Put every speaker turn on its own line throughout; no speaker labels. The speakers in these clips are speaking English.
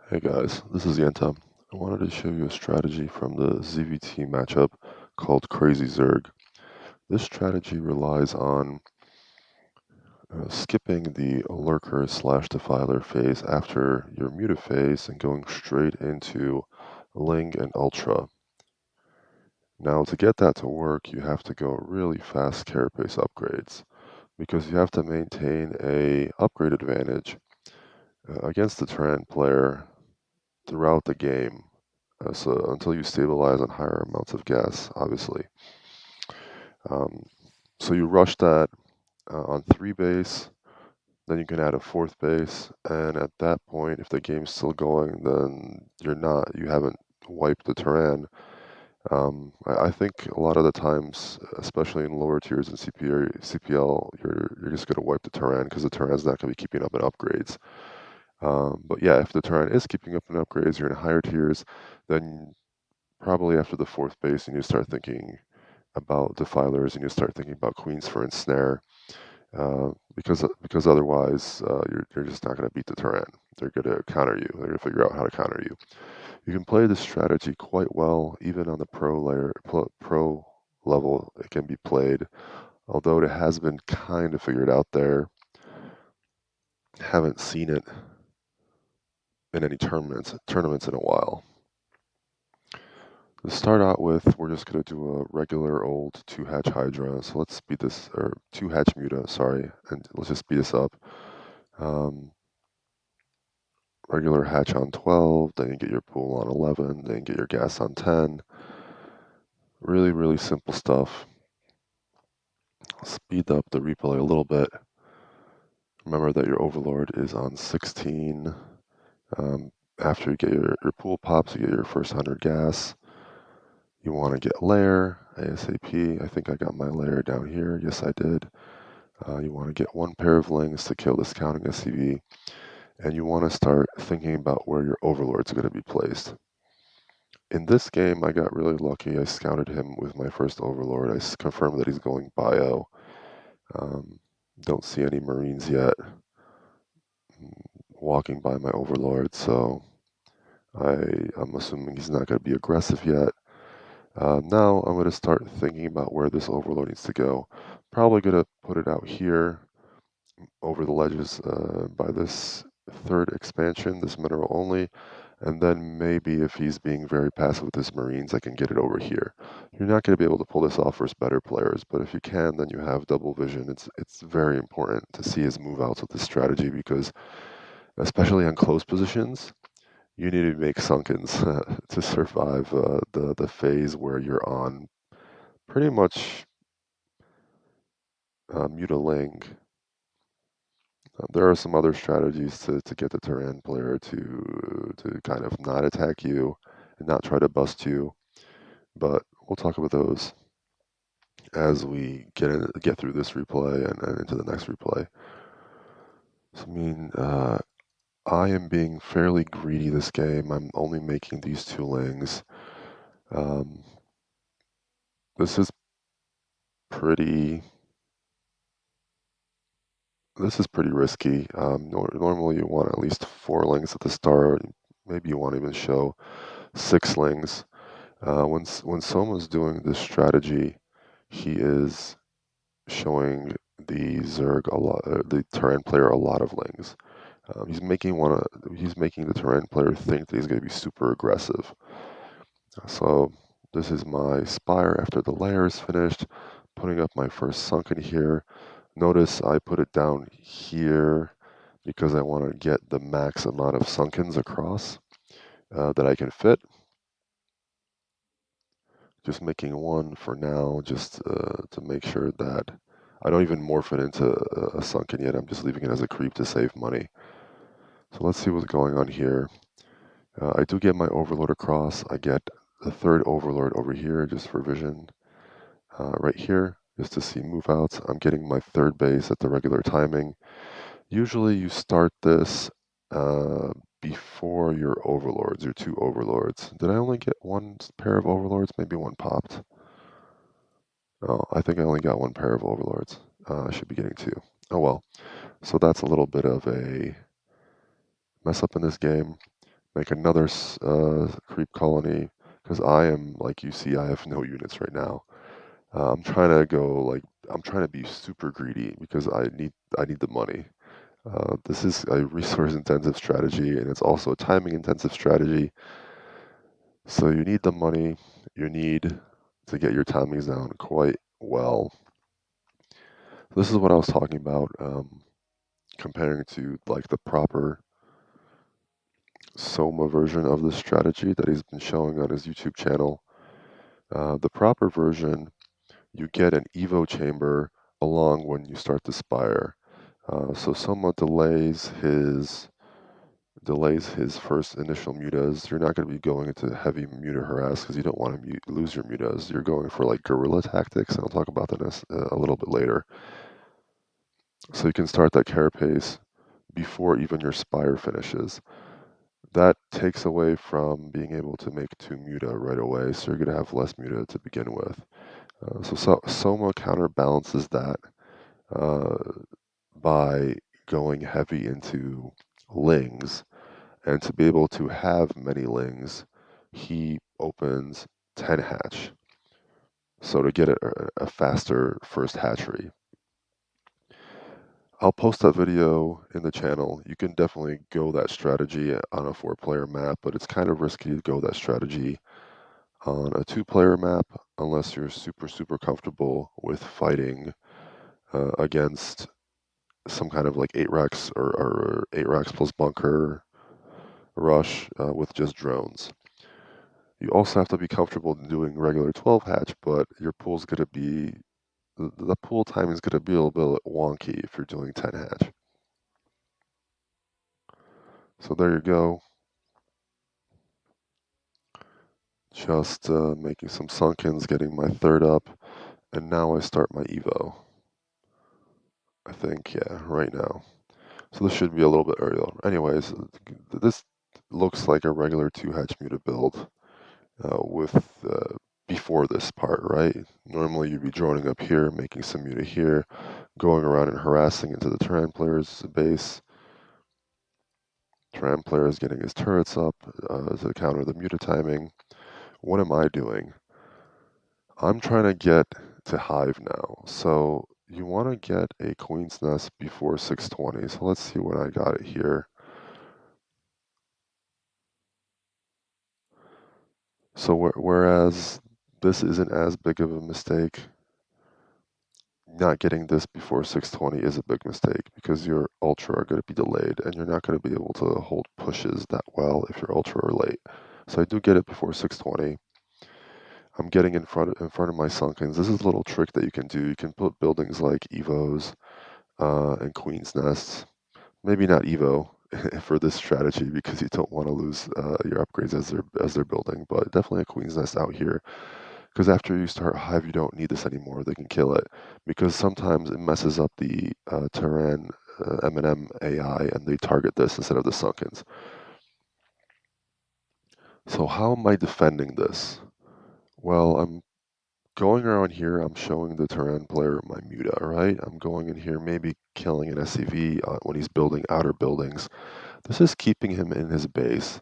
Hey guys, this is Yenta. I wanted to show you a strategy from the ZVT matchup called Crazy Zerg. This strategy relies on skipping the lurker slash defiler phase after your mutaphase and going straight into Ling and Ultra. Now to get that to work, you have to go really fast carapace upgrades because you have to maintain a upgrade advantage against the Terran player throughout the game. So until you stabilize on higher amounts of gas, obviously. Um, so you rush that on 3 base, then you can add a 4th base, and at that point, if the game's still going, then you haven't wiped the Terran. I think a lot of the times, especially in lower tiers in CPL, you're just gonna wipe the Terran because the Terran's not gonna be keeping up in upgrades. But yeah, if the Terran is keeping up in upgrades, you're in higher tiers, then probably after the 4th base, and you start thinking about defilers and you start thinking about queens for ensnare, because otherwise you're just not going to beat the Terran. They're going to counter you. They're going to figure out how to counter you. You can play this strategy quite well, even on the pro level. It can be played, although it has been kind of figured out there. Haven't seen it in any tournaments in a while. To start out with, we're just going to do a regular old 2-hatch Hydra. So let's speed this, or 2-hatch Muta, sorry, and let's just speed this up. Um, Regular hatch on 12, then you get your pool on 11, then you get your gas on 10. Really, really simple stuff. Speed up the replay a little bit. Remember that your overlord is on 16. After you get your pool pops, you get your first 100 gas. You want to get lair ASAP. I think I got my lair down here. Yes, I did. You want to get 1 pair of lings to kill this counting SCV, and you want to start thinking about where your overlords are going to be placed. In this game, I got really lucky. I scouted him with my first overlord. I confirmed that he's going bio. Um, don't see any marines yet walking by my overlord, so I'm assuming he's not going to be aggressive yet. Now I'm going to start thinking about where this overlord needs to go. Probably going to put it out here over the ledges by this 3rd expansion, this mineral only, and then maybe if he's being very passive with his marines, I can get it over here. You're not going to be able to pull this off versus better players, but if you can, then you have double vision. It's very important to see his move outs with this strategy because, especially on close positions, you need to make sunkens to survive the phase where you're on pretty much mutiling. There are some other strategies to get the Terran player to kind of not attack you and not try to bust you, but we'll talk about those as we get through this replay and into the next replay. So, I am being fairly greedy this game. I'm only making these 2 lings. Um, this is pretty. This is pretty risky. Normally, you want at least 4 lings at the start. Maybe you want to even show 6 lings. When Soma's doing this strategy, he is showing the Zerg a lot, the Terran player a lot of lings. He's making the Terran player think that he's going to be super aggressive. So this is my Spire after the layer is finished, putting up my first sunken here. Notice I put it down here because I want to get the max amount of sunkens across that I can fit. Just making 1 for now, just to make sure that I don't even morph it into a sunken yet. I'm just leaving it as a creep to save money. So let's see what's going on here. I do get my overlord across. I get the 3rd overlord over here just for vision. Right here, just to see move outs. I'm getting my 3rd base at the regular timing. Usually you start this before your overlords, your 2 overlords. Did I only get 1 pair of overlords? Maybe 1 popped. Oh, I think I only got 1 pair of overlords. I should be getting 2. Oh well. So that's a little bit of a mess up in this game. make another creep colony, because I am, like you see, I have no units right now. I'm trying to go like I'm trying to be super greedy because I need the money. This is a resource intensive strategy and it's also a timing intensive strategy. So you need the money, you need to get your timings down quite well. This is what I was talking about, comparing to like the proper Soma version of this strategy that he's been showing on his YouTube channel. The proper version, you get an Evo chamber along when you start the spire. So Soma delays his first initial mutas. You're not going to be going into heavy muta harass because you don't want to lose your mutas. You're going for like guerrilla tactics, and I'll talk about that a little bit later. So you can start that carapace before even your spire finishes. That takes away from being able to make 2 muta right away, so you're going to have less muta to begin with. So Soma counterbalances that uh, by going heavy into lings. And to be able to have many lings, he opens 10 hatch. So to get a faster first hatchery. I'll post that video in the channel. You can definitely go that strategy on a 4-player map, but it's kind of risky to go that strategy on a 2-player map unless you're super, super comfortable with fighting against some kind of like 8 racks or 8 racks plus bunker rush with just drones. You also have to be comfortable doing regular 12 hatch, but your pool's going to be, the pool time is going to be a little bit wonky if you're doing 10 hatch. So there you go. Just making some sunkens, getting my third up, and now I start my Evo. I think, yeah, right now. So this should be a little bit earlier. Anyways, this looks like a regular 2 hatch muta build with before this part, right? Normally you'd be droning up here, making some muta here, going around and harassing into the Terran player's base. Terran player is getting his turrets up to counter the muta timing. What am I doing? I'm trying to get to Hive now. So you want to get a Queen's Nest before 620. So let's see when I got it here. So whereas this isn't as big of a mistake, not getting this before 620 is a big mistake because your ultra are going to be delayed and you're not going to be able to hold pushes that well if your ultra are late. So I do get it before 620. I'm getting in front of my sunkens. This is a little trick that you can do. You can put buildings like Evos and Queen's Nests. Maybe not Evo for this strategy because you don't want to lose your upgrades as they're building, but definitely a Queen's Nest out here because after you start Hive, you don't need this anymore. They can kill it because sometimes it messes up the Terran M&M AI and they target this instead of the Sunkens. So how am I defending this? Well, I'm going around here. I'm showing the Terran player my muta, right? I'm going in here, maybe killing an SCV when he's building outer buildings. This is keeping him in his base.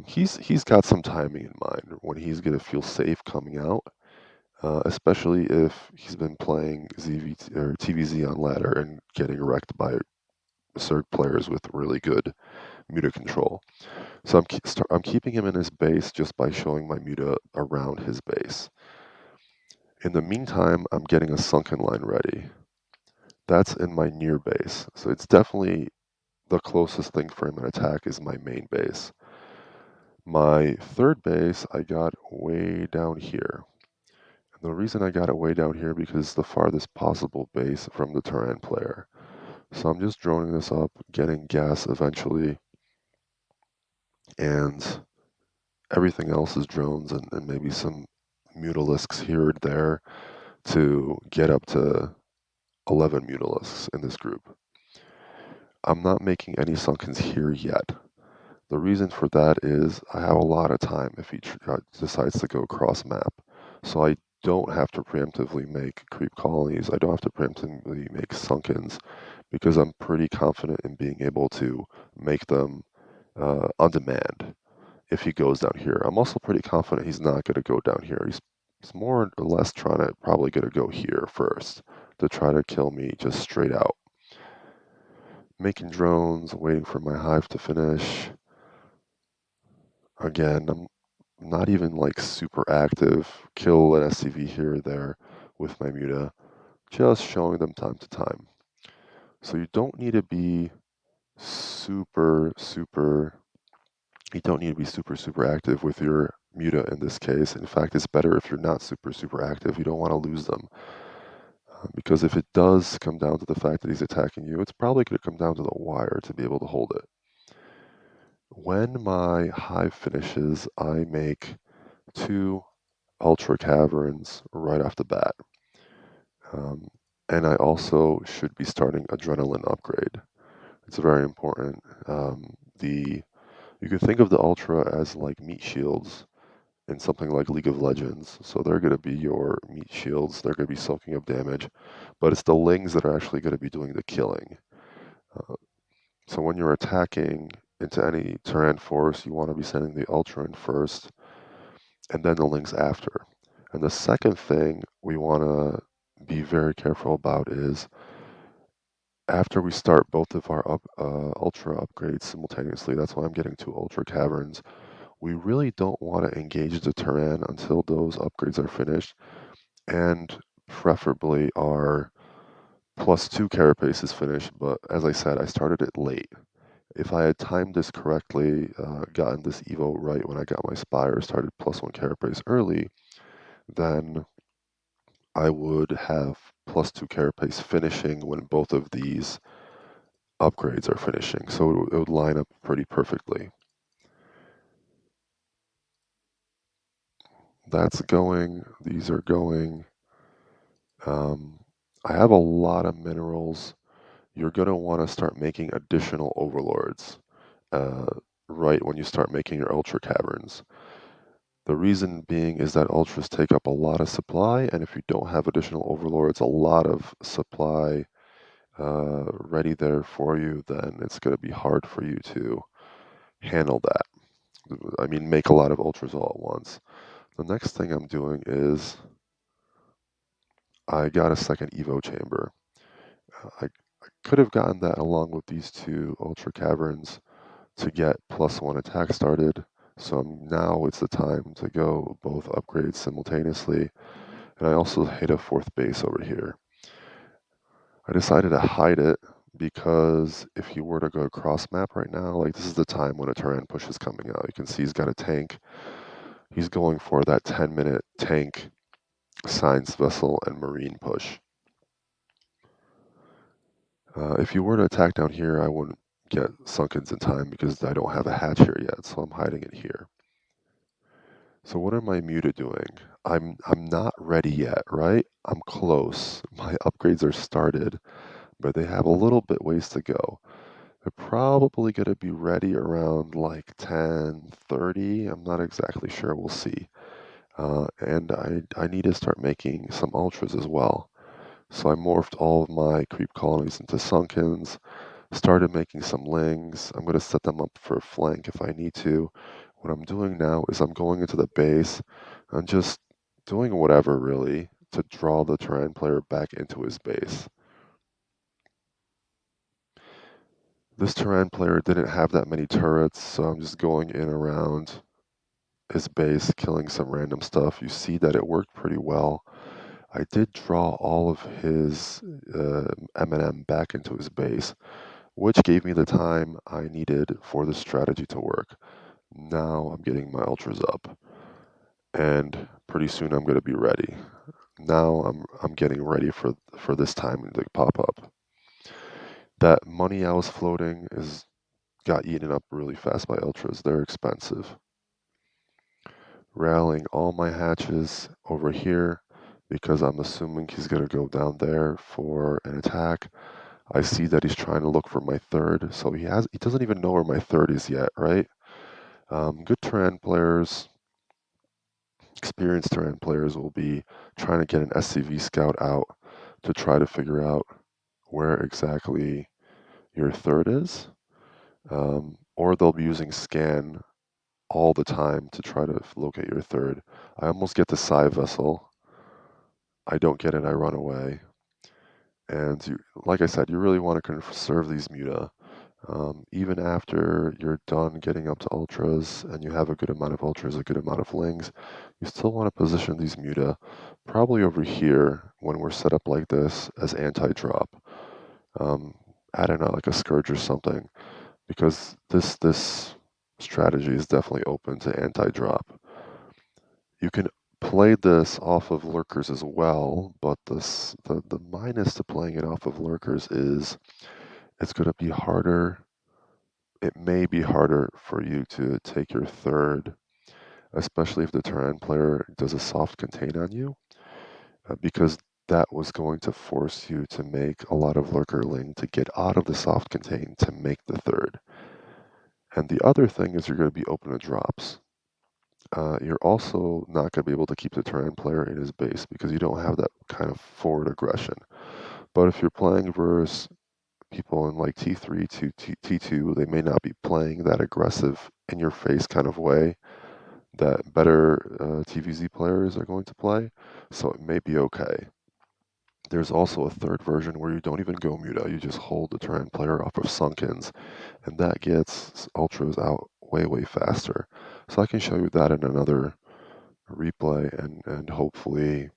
He's got some timing in mind when he's gonna feel safe coming out. Especially if he's been playing ZVT or TVZ on ladder and getting wrecked by Zerg players with really good muta control. So I'm keeping him in his base just by showing my muta around his base. In the meantime, I'm getting a sunken line ready. That's in my near base. So it's definitely the closest thing for him in attack is my main base. My third base I got way down here. The reason I got it way down here because it's the farthest possible base from the Terran player. So I'm just droning this up, getting gas eventually, and everything else is drones and maybe some mutalisks here or there to get up to 11 mutalisks in this group. I'm not making any sunkens here yet. The reason for that is I have a lot of time if he decides to go cross map. So I don't have to preemptively make creep colonies. I don't have to preemptively make sunkens because I'm pretty confident in being able to make them on demand if he goes down here. I'm also pretty confident he's not going to go down here. He's more or less trying to probably going to go here first to try to kill me just straight out. Making drones, waiting for my hive to finish. Again, I'm not even like super active. Kill an SCV here or there with my muta, just showing them time to time. So you don't need to be super, super, you don't need to be super, super active with your muta in this case. In fact, it's better if you're not super, super active. You don't want to lose them. Because if it does come down to the fact that he's attacking you, it's probably going to come down to the wire to be able to hold it. When my hive finishes, I make 2 ultra caverns right off the bat. Um, and I also should be starting adrenaline upgrade. It's very important. You can think of the ultra as like meat shields in something like League of Legends. So they're going to be your meat shields. They're going to be soaking up damage, but it's the lings that are actually going to be doing the killing. Uh, so when you're attacking into any Terran force, you want to be sending the ultra in first, and then the lings after. And the second thing we want to be very careful about is after we start both of our ultra upgrades simultaneously. That's why I'm getting 2 ultra caverns. We really don't want to engage the Terran until those upgrades are finished, and preferably our +2 carapace is finished. But as I said, I started it late. If I had timed this correctly, gotten this Evo right when I got my Spire, started +1 carapace early, then I would have +2 carapace finishing when both of these upgrades are finishing. So it would line up pretty perfectly. That's going, these are going. Um, I have a lot of minerals. You're going to want to start making additional overlords uh, right when you start making your ultra caverns. The reason being is that ultras take up a lot of supply, and if you don't have additional overlords, a lot of supply ready there for you, then it's going to be hard for you to handle that. I mean, make a lot of ultras all at once. The next thing I'm doing is I got a second Evo chamber. I could have gotten that along with these 2 ultra caverns to get +1 attack started. So now it's the time to go both upgrades simultaneously. And I also hit a 4th base over here. I decided to hide it because if you were to go cross map right now, like this is the time when a Terran push is coming out. You can see he's got a tank. He's going for that 10-minute tank, science vessel, and marine push. If you were to attack down here, I wouldn't get sunkens in time because I don't have a hatch here yet, so I'm hiding it here. So what am I muta doing? I'm not ready yet, right? I'm close. My upgrades are started, but they have a little bit ways to go. They're probably going to be ready around like 10:30. I'm not exactly sure. We'll see. And I need to start making some ultras as well. So I morphed all of my creep colonies into sunkens, started making some lings. I'm going to set them up for a flank if I need to. What I'm doing now is I'm going into the base and just doing whatever really to draw the Terran player back into his base. This Terran player didn't have that many turrets, so I'm just going in around his base, killing some random stuff. You see that it worked pretty well. I did draw all of his M&M back into his base, which gave me the time I needed for the strategy to work. Now I'm getting my ultras up, and pretty soon I'm going to be ready. Now I'm getting ready for this time to pop up. That money I was floating is got eaten up really fast by ultras. They're expensive. Rallying all my hatches over here because I'm assuming he's going to go down there for an attack. I see that he's trying to look for my third, so he doesn't even know where my third is yet, right? Good Terran players, experienced Terran players will be trying to get an SCV scout out to try to figure out where exactly your third is. or they'll be using scan all the time to try to locate your third. I almost get the psi vessel. I don't get it, I run away. And you, like I said, you really want to conserve these muta. Even after you're done getting up to ultras and you have a good amount of ultras, a good amount of lings, you still want to position these muta probably over here when we're set up like this as anti-drop. Um, I don't know, like a scourge or something, because this strategy is definitely open to anti-drop. You can play this off of lurkers as well, but the minus to playing it off of lurkers is it's going to be harder. It may be harder for you to take your third, especially if the Terran player does a soft contain on you, because that was going to force you to make a lot of lurkerling to get out of the soft contain to make the third. And the other thing is you're going to be open to drops. You're also not going to be able to keep the Terran player in his base because you don't have that kind of forward aggression. But if you're playing versus people in like T3 to T2, they may not be playing that aggressive in your face kind of way that better TVZ players are going to play, so it may be okay. There's also a third version where you don't even go muta, you just hold the Terran player off of Sunkens, and that gets ultras out way faster. So I can show you that in another replay, and hopefully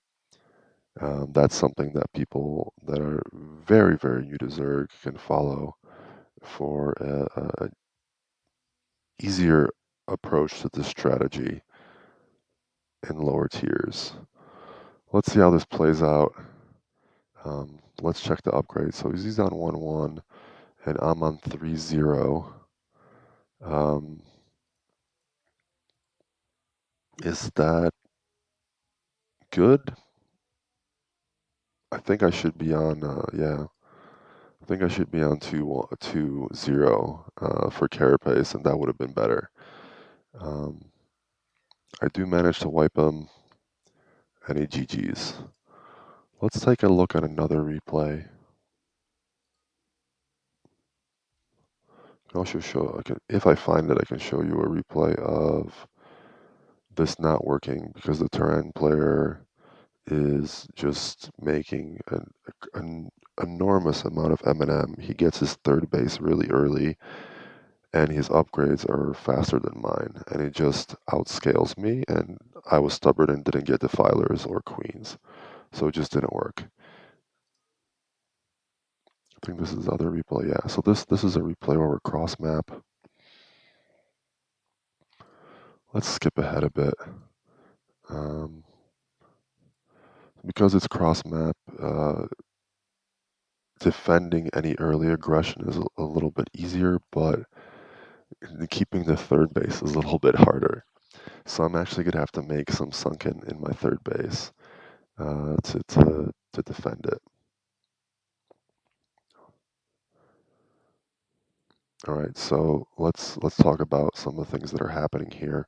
that's something that people that are very new to Zerg can follow for a easier approach to this strategy in lower tiers. Let's see how this plays out. Let's check the upgrade. So he's on 1-1, and I'm on 3-0. Is that good? I think I should be on, yeah. I think I should be on 2-0 for Carapace, and that would have been better. I do manage to wipe him. Any GG's. Let's take a look at another replay. I can also show, if I find it, I can show you a replay of this not working because the Terran player is just making an enormous amount of M&M. He gets his third base really early, and his upgrades are faster than mine, and he just outscales me, and I was stubborn and didn't get defilers or queens, so it just didn't work. I think this is the other replay, yeah. So this is a replay where we're cross map. Let's skip ahead a bit. Because it's cross map, defending any early aggression is a little bit easier, but keeping the third base is a little bit harder. So I'm actually gonna have to make some sunken in my third base to defend it. All right, so let's talk about some of the things that are happening here.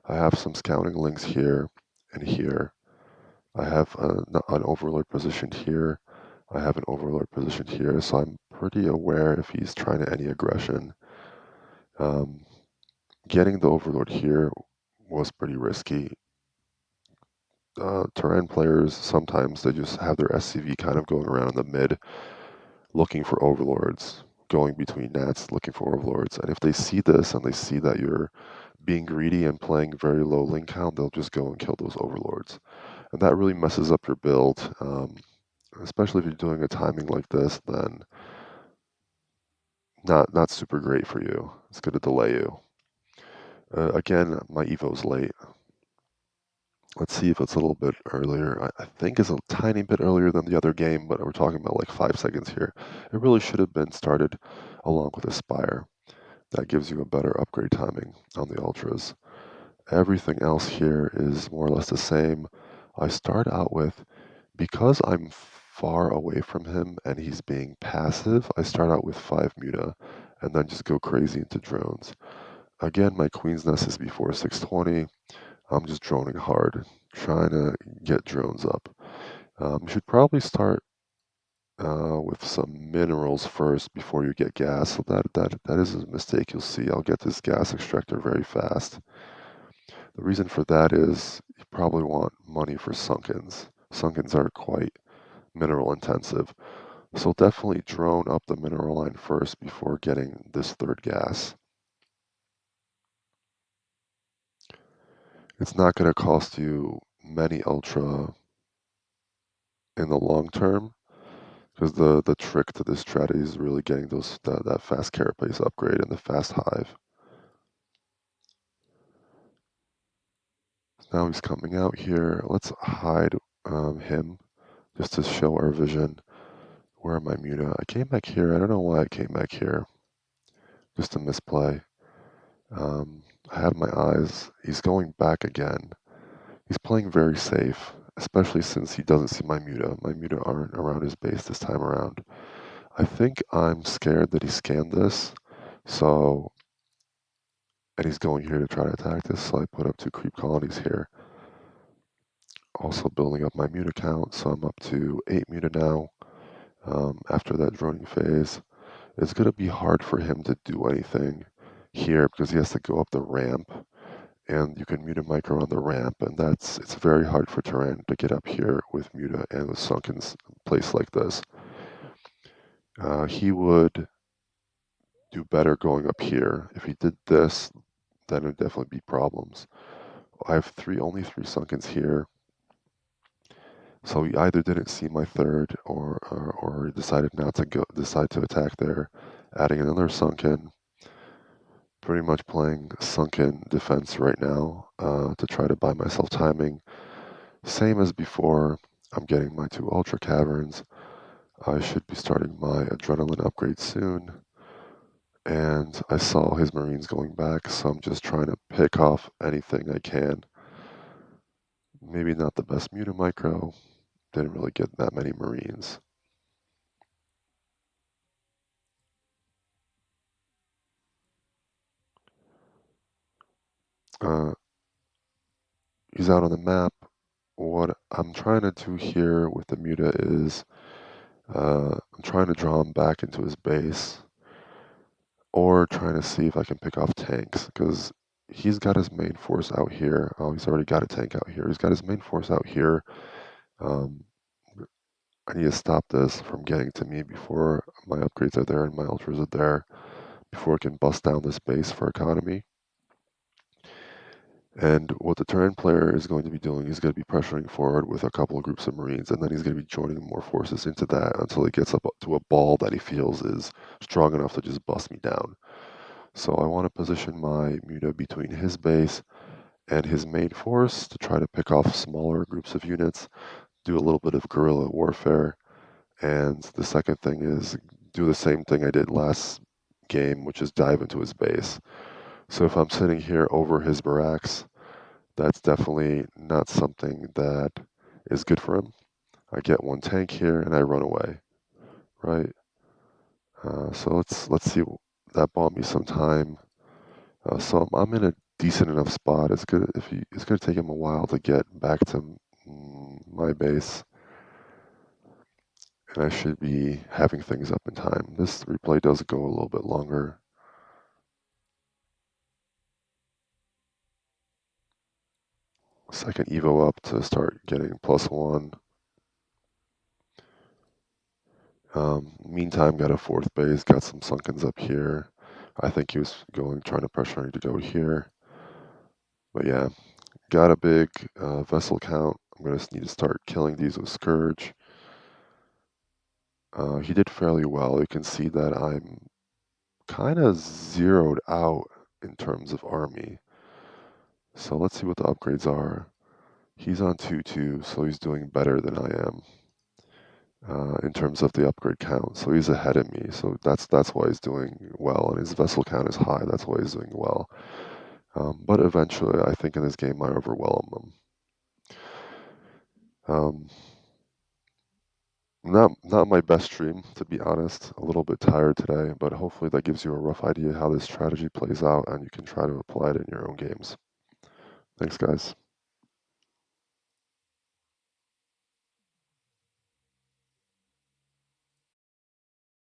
I have some scouting links here and here. I have an overlord positioned here. I have an overlord positioned here, so I'm pretty aware if he's trying to any aggression. Getting the overlord here was pretty risky. Terran players sometimes they just have their SCV kind of going around in the mid, looking for overlords, going between nats, looking for overlords. And if they see this and they see that you're being greedy and playing very low link count, they'll just go and kill those overlords, and that really messes up your build. Especially if you're doing a timing like this, then not super great for you. It's going to delay you. Again, my evo's late. Let's see if it's a little bit earlier. I think it's a tiny bit earlier than the other game, but we're talking about like 5 seconds here. It really should have been started along with Aspire. That gives you a better upgrade timing on the Ultras. Everything else here is more or less the same. I start out with, because I'm far away from him and he's being passive, I start out with 5 muta and then just go crazy into drones. Again, my Queen's Nest is before 620. I'm just droning hard, trying to get drones up. You should probably start with some minerals first before you get gas. So that is a mistake you'll see. I'll get this gas extractor very fast. The reason for that is you probably want money for sunkens. Sunkens are quite mineral intensive. So definitely drone up the mineral line first before getting this third gas. It's not going to cost you many ultra in the long term, because the trick to this strategy is really getting that fast carapace upgrade and the fast hive. Now he's coming out here. Let's hide him just to show our vision. Where am I, Muta? I came back here. I don't know why I came back here. Just a misplay. I have my eyes. He's going back again. He's playing very safe, especially since he doesn't see my Muta. My Muta aren't around his base this time around. I think I'm scared that he scanned this, so, and he's going here to try to attack this, so I put up 2 creep colonies here. Also building up my Muta count, so I'm up to 8 Muta now. After that droning phase, it's going to be hard for him to do anything here because he has to go up the ramp, and you can Muta micro on the ramp, and it's very hard for Terran to get up here with Muta and with Sunken's place like this. He would do better going up here. If he did this, then it'd definitely be problems. I have only three Sunkens here, so he either didn't see my third or decided not to decide to attack there, adding another Sunken. Pretty much playing Sunken defense right now to try to buy myself timing. Same as before, I'm getting my 2 Ultra Caverns. I should be starting my Adrenaline upgrade soon. And I saw his Marines going back, so I'm just trying to pick off anything I can. Maybe not the best Muta micro, didn't really get that many Marines. Uh, he's out on the map. What I'm trying to do here with the Muta is I'm trying to draw him back into his base, or trying to see if I can pick off tanks, because he's got his main force out here. Oh, he's already got a tank out here. He's got his main force out here. Um, I need to stop this from getting to me before my upgrades are there and my ultras are there, before it can bust down this base for economy. And what the Terran player is going to be doing is going to be pressuring forward with a couple of groups of Marines, and then he's going to be joining more forces into that until he gets up to a ball that he feels is strong enough to just bust me down. So I want to position my Muta between his base and his main force to try to pick off smaller groups of units, do a little bit of guerrilla warfare, and the second thing is do the same thing I did last game, which is dive into his base. So if I'm sitting here over his barracks, that's definitely not something that is good for him. I get 1 tank here and I run away, right? So let's see. That bought me some time. So I'm in a decent enough spot. It's good if he. It's going to take him a while to get back to my base, and I should be having things up in time. This replay does go a little bit longer. Second Evo up to start getting +1. Meantime, got a 4th base, got some Sunkens up here. I think he was trying to pressure me to go here. But yeah, got a big vessel count. I'm going to need to start killing these with Scourge. He did fairly well. You can see that I'm kind of zeroed out in terms of army. So let's see what the upgrades are. He's on 2-2, so he's doing better than I am in terms of the upgrade count. So he's ahead of me. So that's why he's doing well, and his vessel count is high. That's why he's doing well. But eventually, I think in this game, I overwhelm him. Not my best stream, to be honest. A little bit tired today, but hopefully that gives you a rough idea how this strategy plays out, and you can try to apply it in your own games. Thanks, guys.